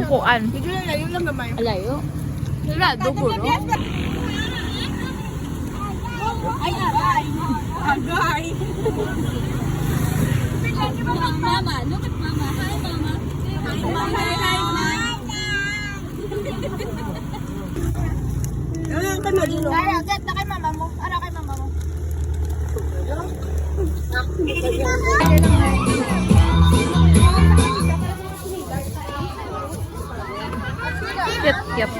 Kuan. Medyo lang layo lang gamay. Alayo. Wala, dugo, no? Ay, agay. Agay. Look at mama. Look at mama. Hi, mama. Hi, mama. Ano ka na dito? Ara, get na kay mama mo. Ara kay mama mo. Yep.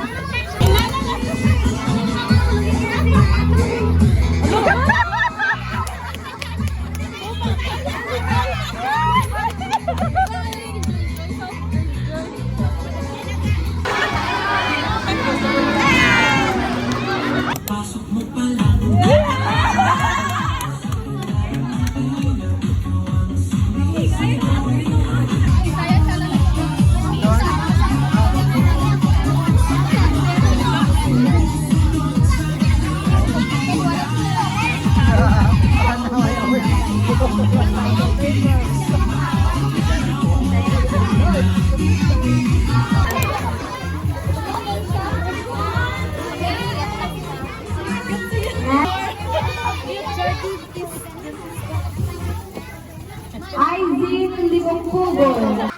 Aizin Libongkugon.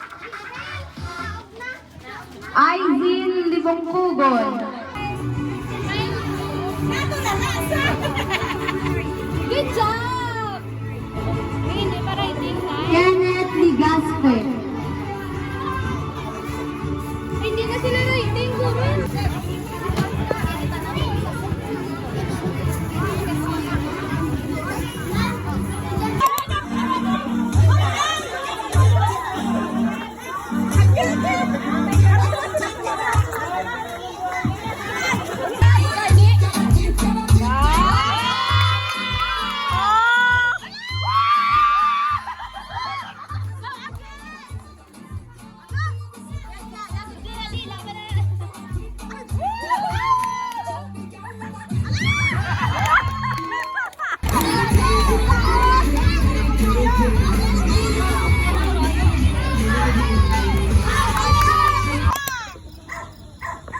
Aizin Libongkugon. Good job! Hindi pa rin Kenneth Ligaspe. Hindi na sila rating woman.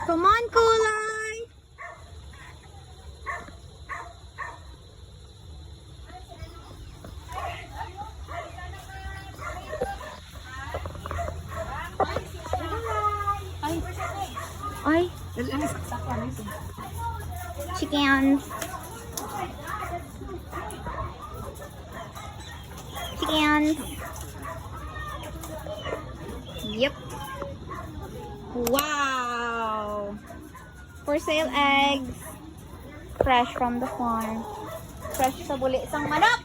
Come on, Kulay! Ay. Chickens. Chickens. Yep. Wow! For sale eggs. Fresh from the farm. Fresh sa buli isang manok!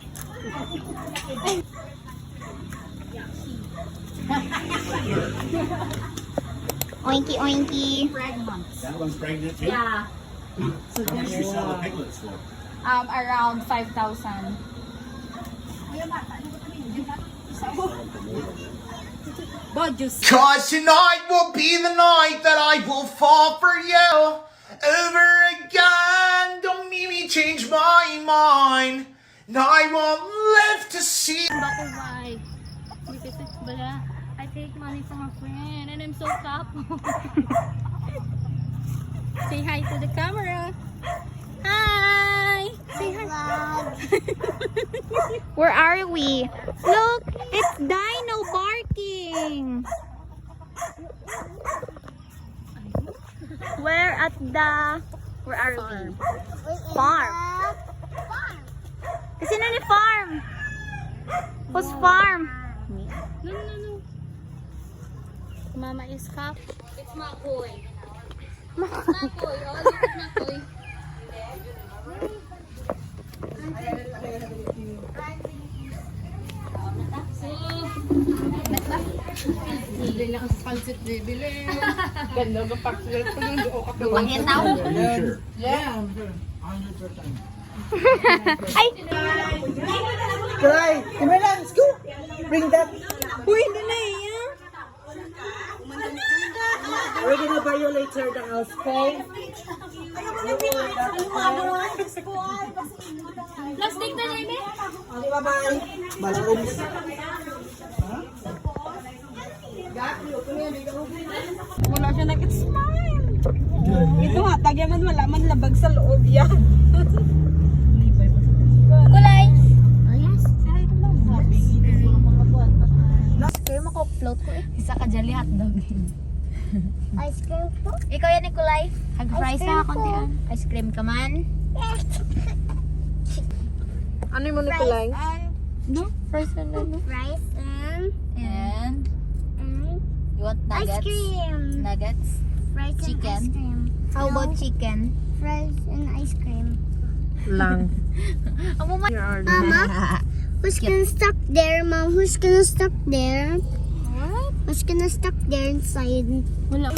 Oinky oinky. That one's pregnant too? Yeah. How much you sell the piglets for? Around 5,000. Cause tonight will be the night that I will fall for you over again. Don't make me change my mind. And I won't live to see. Butter buy. Because it's bala. I take money from a friend and I'm so couple. Say hi to the camera. Hi! Say hi. Where are we? Look! It's Dino barking! Where are we? Farm. Kasi na ni farm? Who's farm? No. Mama is cup. It's Makoy. Makoy. Oh, look at Makoy. Hindi na kasi pansit bibili. Ganda ng pansit. Pangit na ako. Sure. Yeah. Ay! Try. Come here lang. Scoop. Bring that. Uy, hindi na iya. We're gonna violate her the house, okay? Plastic na rin eh. Okay, bye-bye. Balloons. Wala siya nag-smile. Ito nga, tagyaman wala man labag sa loob yan. Kulay! Oh yes. Cream ako, float ko eh. Isa ka jolly hotdog. Ice cream po? Ikaw yan, Nikolay. Hag-fries na ako diyan. Ice cream ka man? Ano yung Nikolay? No? Fries and ano? Rice and you want Ice nuggets? cream. Nuggets? Fries Chicken. and ice cream. How about chicken? Fries and ice cream. Lang. Mama, who's gonna stuck there, Mom? Who's gonna stuck there? What? Who's gonna stuck there inside? Wala.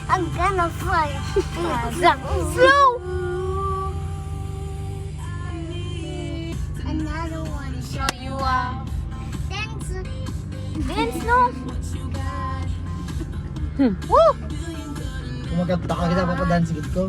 I'm gonna fire. Slow. Another one. Show you a Thanks. dance, no? Woo! Kumaganda ka kita papadaan sigit ko.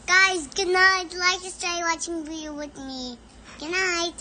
Guys, good night. Like and stay watching video with me. Good night.